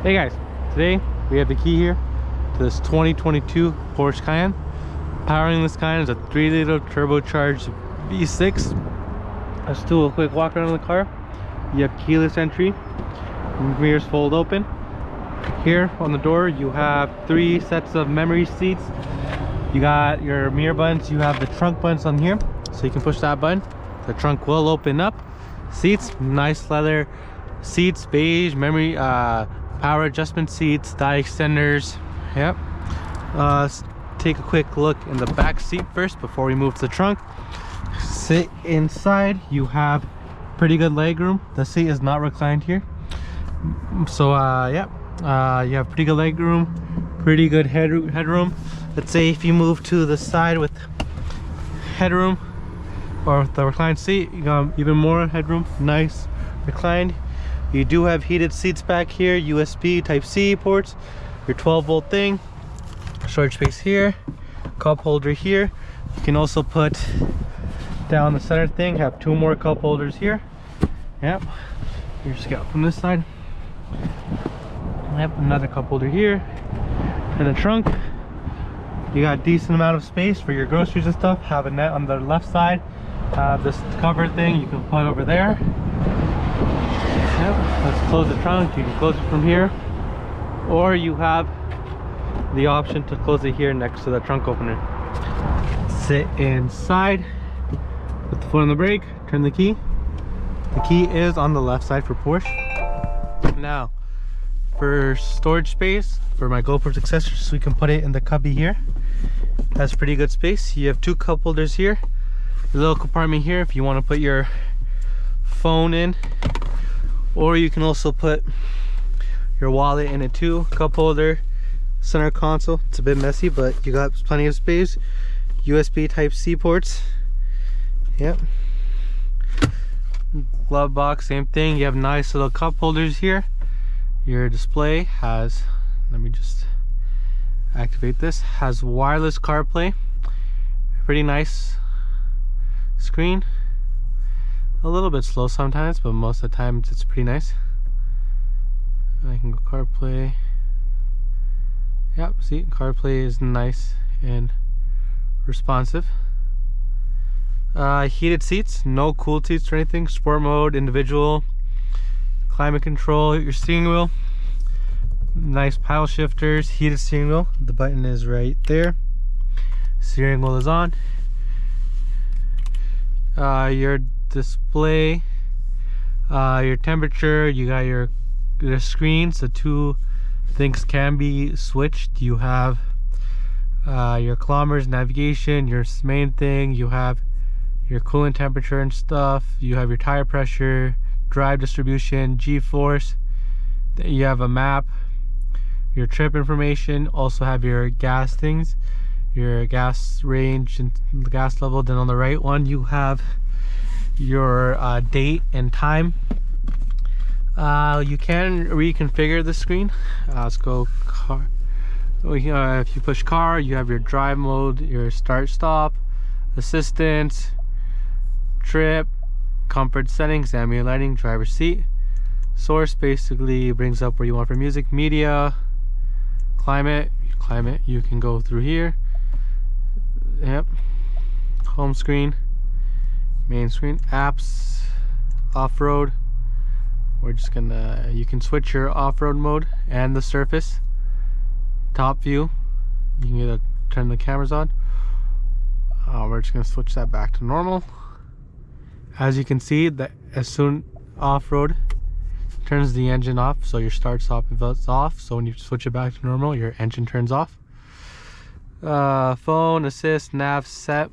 Hey guys, today we have the key here to this 2022 Porsche Cayenne. Powering this Cayenne is a 3-liter turbocharged V6. Let's do a quick walk around the car. You have keyless entry, mirrors fold open. Here on the door you have 3 sets of memory seats. You got your mirror buttons, you have the trunk buttons on here, so you can push that button. The trunk will open up. Seats, nice leather seats, beige, memory, power adjustment seats, die extenders. Yep. Let's take a quick look in the back seat first before we move to the trunk. Sit inside, you have pretty good leg room. The seat is not reclined here, so yeah, you have pretty good leg room, pretty good headroom. Let's say if you move to the side with headroom or with the reclined seat, you got even more headroom, nice reclined. You do have heated seats back here, USB Type-C ports, your 12-volt thing, storage space here, cup holder here. You can also put down the center thing, have 2 more cup holders here. Yep. You just got from this side. Yep, another cup holder here. And the trunk, you got a decent amount of space for your groceries and stuff. Have a net on the left side. This cover thing you can put over there. Yep. Let's close the trunk. You can close it from here, or you have the option to close it here next to the trunk opener. Sit inside with the foot on the brake, turn the key. The key is on the left side for Porsche. Now for storage space for my GoPro's accessories, so we can put it in the cubby here. That's pretty good space. You have 2 cup holders here, a little compartment here if you want to put your phone in, or you can also put your wallet in it too. Cup holder, center console, it's a bit messy but you got plenty of space. USB Type-C ports. Yep. Glove box, same thing. You have nice little cup holders here. Your display has, let me just activate this, has wireless CarPlay. Pretty nice screen. A little bit slow sometimes, but most of the time it's pretty nice. I can go CarPlay. Yep, see, CarPlay is nice and responsive. Heated seats, no cooled seats or anything. Sport mode, individual, climate control, your steering wheel, nice paddle shifters, heated steering wheel. The button is right there. Steering wheel is on. Your display, your temperature, you got your screens. The 2 things can be switched. You have your kilometers, navigation, your main thing, you have your coolant temperature and stuff, you have your tire pressure, drive distribution, G-force, you have a map, your trip information, also have your gas things, your gas range and the gas level. Then on the right one you have your date and time. You can reconfigure the screen. Let's go car. If you push car, you have your drive mode, your start stop, assistance, trip, comfort settings, ambient lighting, driver seat. Source basically brings up where you want for music, media, climate, you can go through here. Yep. Home screen, main screen, apps, off-road. We're just gonna, you can switch your off-road mode and the surface. Top view, you can either turn the cameras on. We're just gonna switch that back to normal. As you can see, that as soon off-road turns the engine off, so your start stop is off. So when you switch it back to normal, your engine turns off. Phone, assist, nav, set.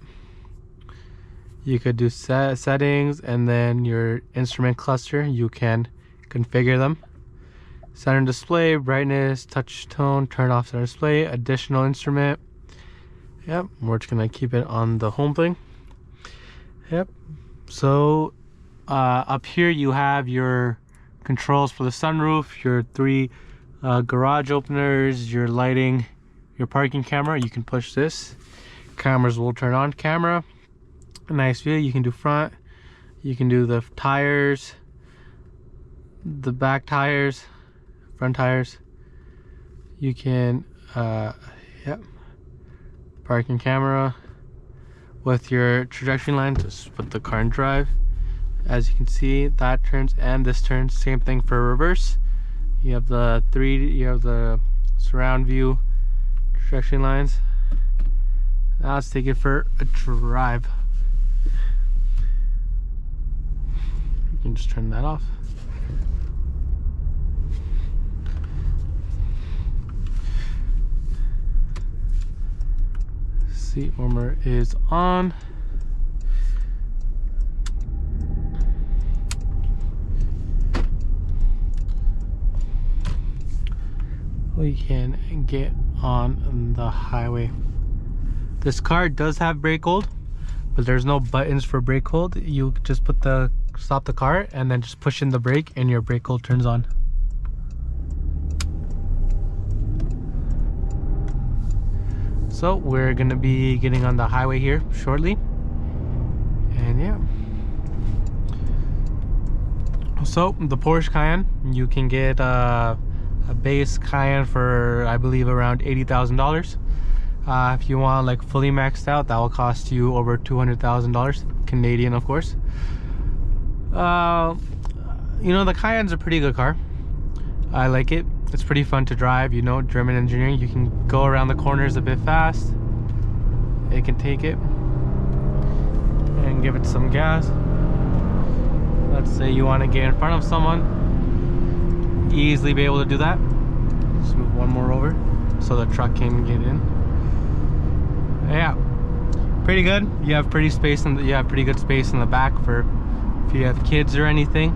You could do settings, and then your instrument cluster, you can configure them. Center display, brightness, touch tone, turn off center display, additional instrument. Yep, we're just gonna keep it on the home thing. Yep. So up here you have your controls for the sunroof, your 3 garage openers, your lighting, your parking camera. You can push this, cameras will turn on. Camera, a nice view. You can do front, you can do the tires, the back tires, front tires. You can yep, parking camera with your trajectory line. Just put the car in drive. As you can see, that turns and this turns. Same thing for reverse. You have the surround view trajectory lines. Now let's take it for a drive. You can just turn that off. Seat warmer is on. We can get on the highway. This car does have brake hold, but there's no buttons for brake hold. You just stop the car and then just push in the brake and your brake hold turns on. So we're gonna be getting on the highway here shortly. And yeah. So the Porsche Cayenne, you can get a base Cayenne for, I believe, around $80,000. If you want like fully maxed out, that will cost you over $200,000 Canadian, of course. You know, the Cayenne's a pretty good car. I like it. It's pretty fun to drive. You know, German engineering. You can go around the corners a bit fast. It can take it and give it some gas. Let's say you want to get in front of someone, easily be able to do that. Just move one more over so the truck can get in. Yeah, pretty good. You have pretty good space in the back for if you have kids or anything.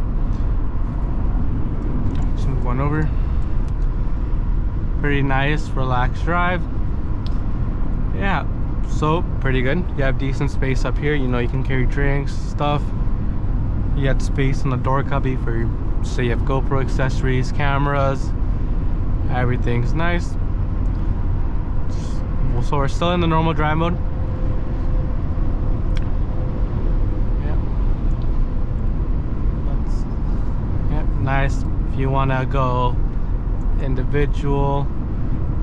Just move one over. Pretty nice, relaxed drive. Yeah, so pretty good. You have decent space up here. You know, you can carry drinks, stuff. You got space in the door cubby for, say you have GoPro accessories, cameras. Everything's nice. So we're still in the normal drive mode. Yeah, nice. If you want to go individual,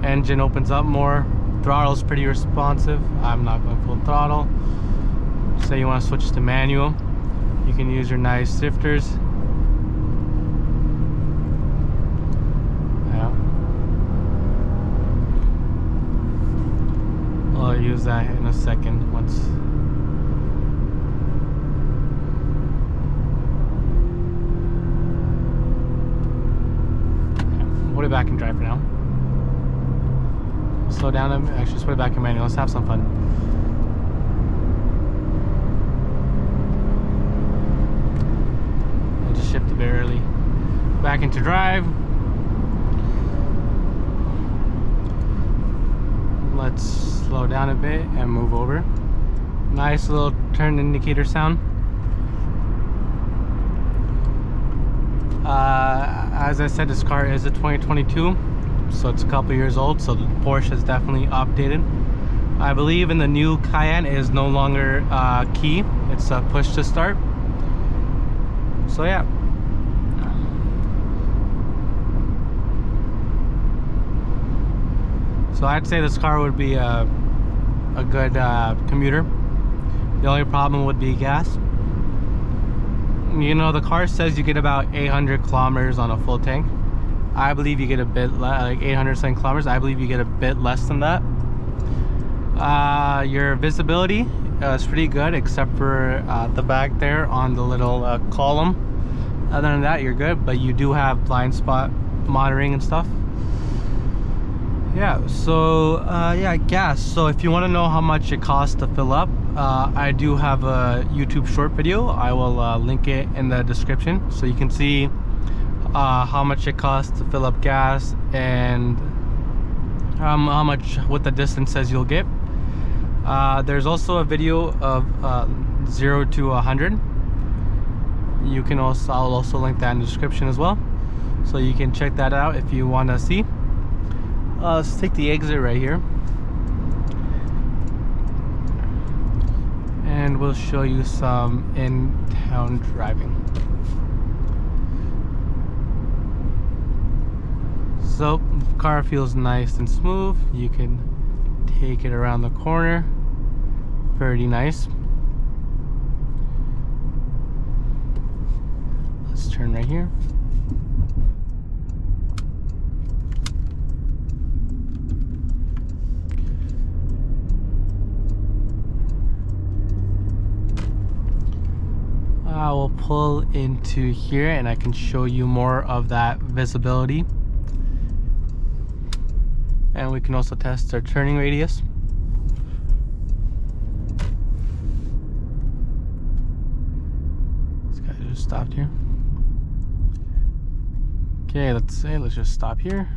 engine opens up more. Throttle's pretty responsive. I'm not going full throttle. Say you want to switch to manual, you can use your nice shifters. I'll use that in a second once. Put it back in drive for now. Slow down and actually just put it back in manual. Let's have some fun. I'll just shift a bit early. Back into drive. Let's slow down a bit and move over. Nice little turn indicator sound. As I said, this car is a 2022, so it's a couple years old, so the Porsche is definitely updated. I believe in the new Cayenne is no longer key, it's a push to start. So yeah. So I'd say this car would be a good commuter. The only problem would be gas. You know, the car says you get about 800 kilometers on a full tank. I believe you get a bit like 800 kilometers. I believe you get a bit less than that. Your visibility is pretty good, except for the back there on the little column. Other than that, you're good, but you do have blind spot monitoring and stuff. Yeah, so yeah, gas. So if you want to know how much it costs to fill up, I do have a YouTube short video. I will link it in the description so you can see how much it costs to fill up gas and how much, what the distance says you'll get. There's also a video of 0 to 100. You can also, I'll also link that in the description as well, so you can check that out if you want to see. Let's take the exit right here, and we'll show you some in-town driving. So the car feels nice and smooth. You can take it around the corner. Pretty nice. Let's turn right here. I will pull into here and I can show you more of that visibility. And we can also test our turning radius. This guy just stopped here. Okay, let's just stop here.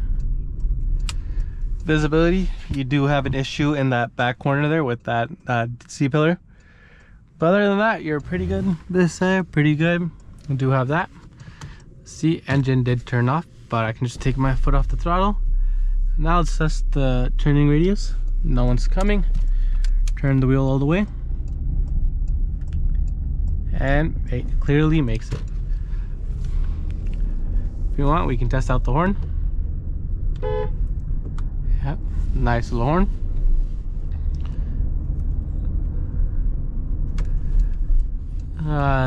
Visibility, you do have an issue in that back corner there with that C-pillar. But other than that, you're pretty good. This side, pretty good. We do have that. See, engine did turn off, but I can just take my foot off the throttle. Now let's test the turning radius. No one's coming. Turn the wheel all the way. And it clearly makes it. If you want, we can test out the horn. Yep, nice little horn.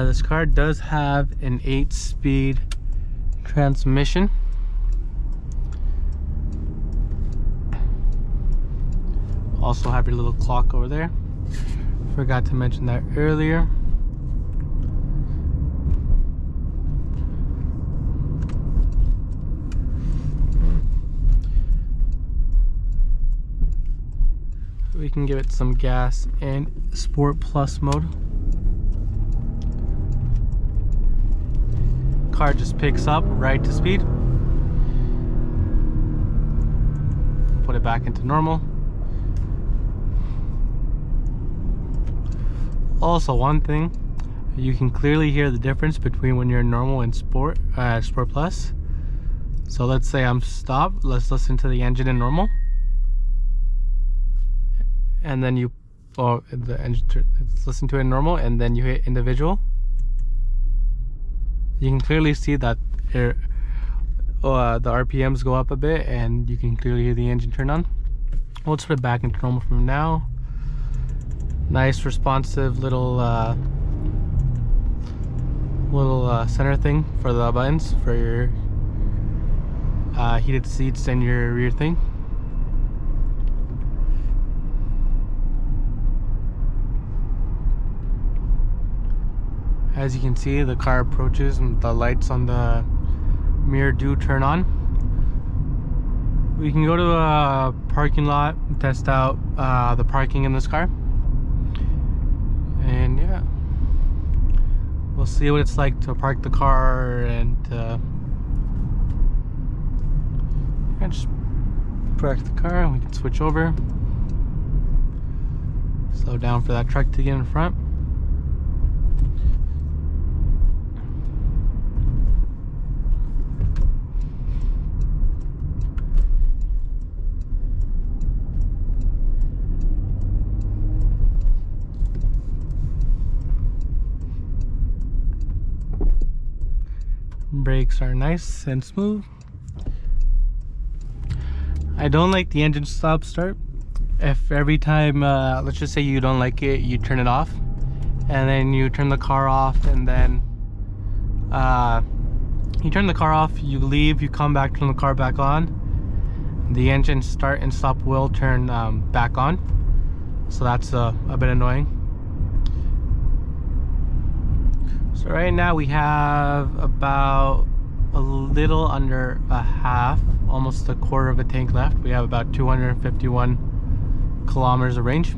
This car does have an 8-speed transmission. Also have your little clock over there. Forgot to mention that earlier. We can give it some gas in Sport Plus mode. Car just picks up right to speed. Put it back into normal. Also, one thing, you can clearly hear the difference between when you're in normal and Sport Plus. So let's say I'm stopped. Let's listen to the engine in normal, and then let's listen to it in normal, and then you hit individual. You can clearly see that the RPMs go up a bit, and you can clearly hear the engine turn on. Let's put it back into normal from now. Nice responsive little center thing for the buttons for your heated seats and your rear thing. As you can see, the car approaches and the lights on the mirror do turn on. We can go to a parking lot and test out the parking in this car. And yeah, we'll see what it's like to park the car and just park the car, and we can switch over. Slow down for that truck to get in front. Brakes are nice and smooth. I don't like the engine stop start. If every time, let's just say you don't like it, you turn it off, and then you turn the car off, and then you turn the car off, you leave, you come back, turn the car back on, the engine start and stop will turn back on. So that's a bit annoying. So right now we have about a little under a half, almost a quarter of a tank left. We have about 251 kilometers of range.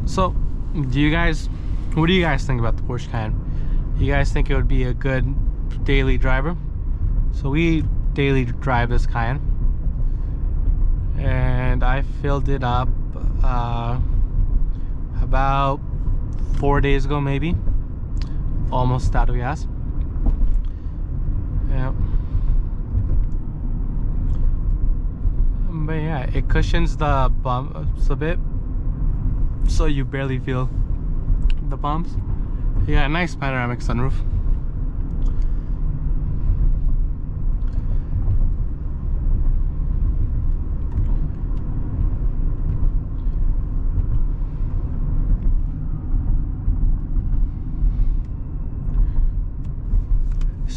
So what do you guys think about the Porsche Cayenne? You guys think it would be a good daily driver? So we daily drive this Cayenne, and I filled it up about 4 days ago, maybe. Almost out of gas. Yeah. But yeah, it cushions the bumps a bit, so you barely feel the bumps. You got a nice panoramic sunroof.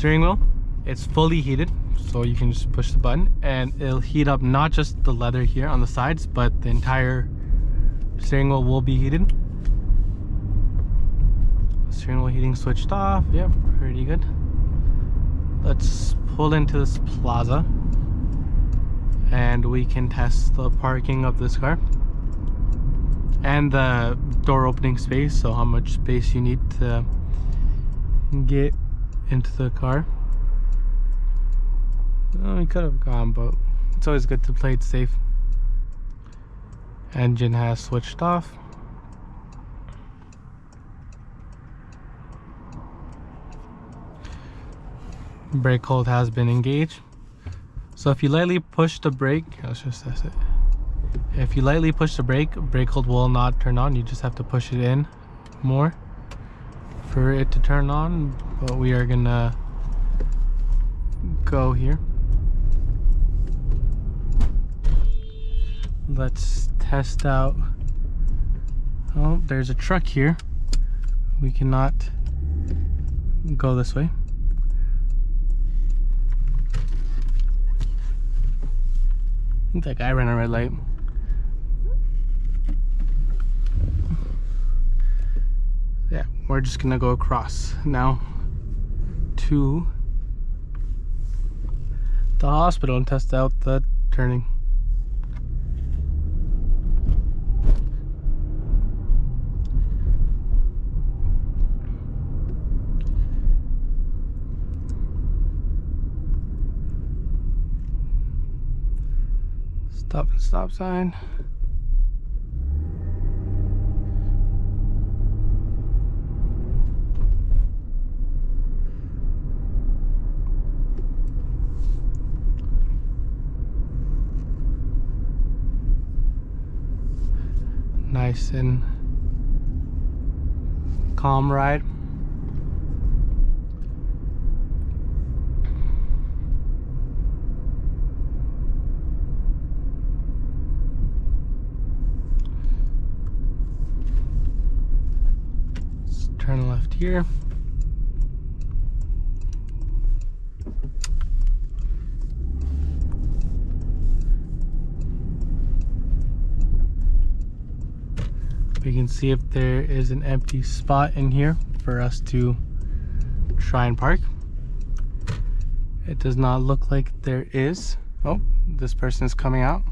steering wheel, it's fully heated, so you can just push the button and it'll heat up not just the leather here on the sides, but the entire steering wheel will be heated. Steering wheel heating switched off. Yep, pretty good. Let's pull into this plaza and we can test the parking of this car and the door opening space, so how much space you need to get into the car. Oh, we could have gone, but it's always good to play it safe. Engine has switched off. Brake hold has been engaged. So if you lightly push the brake, let's just test it. If you lightly push the brake hold will not turn on. You just have to push it in more for it to turn on. But we are gonna go here. Let's test out. Oh, there's a truck here. We cannot go this way. I think that guy ran a red light. Yeah, we're just gonna go across now to the hospital and test out the turning. Stop and stop sign. Nice and calm ride. Turn left here. We can see if there is an empty spot in here for us to try and park. It does not look like there is. Oh, this person is coming out.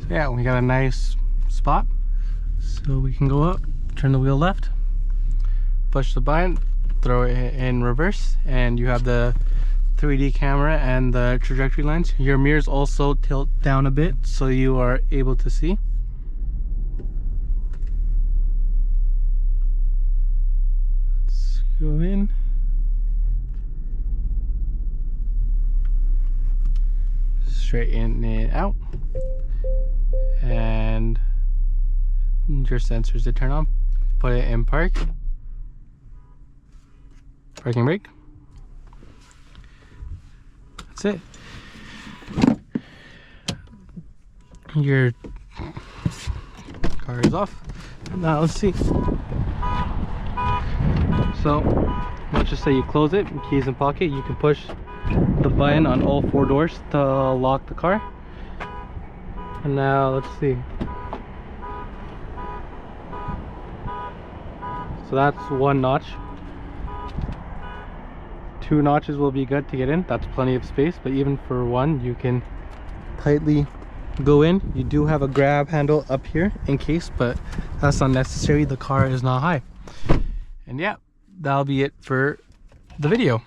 So yeah, we got a nice spot. So we can go up, turn the wheel left, push the button, throw it in reverse, and you have the 3D camera and the trajectory lines. Your mirrors also tilt down a bit so you are able to see. Let's go in. Straighten it out. And your sensors to turn on. Put it in park. Parking brake. That's it. Your car is off. Now let's see. So let's just say you close it, keys in pocket. You can push the button on all 4 doors to lock the car. And now let's see. So that's 1 notch. 2 notches will be good to get in. That's plenty of space, but even for 1 you can tightly go in. You do have a grab handle up here in case, but that's not necessary. The car is not high. And yeah, that'll be it for the video.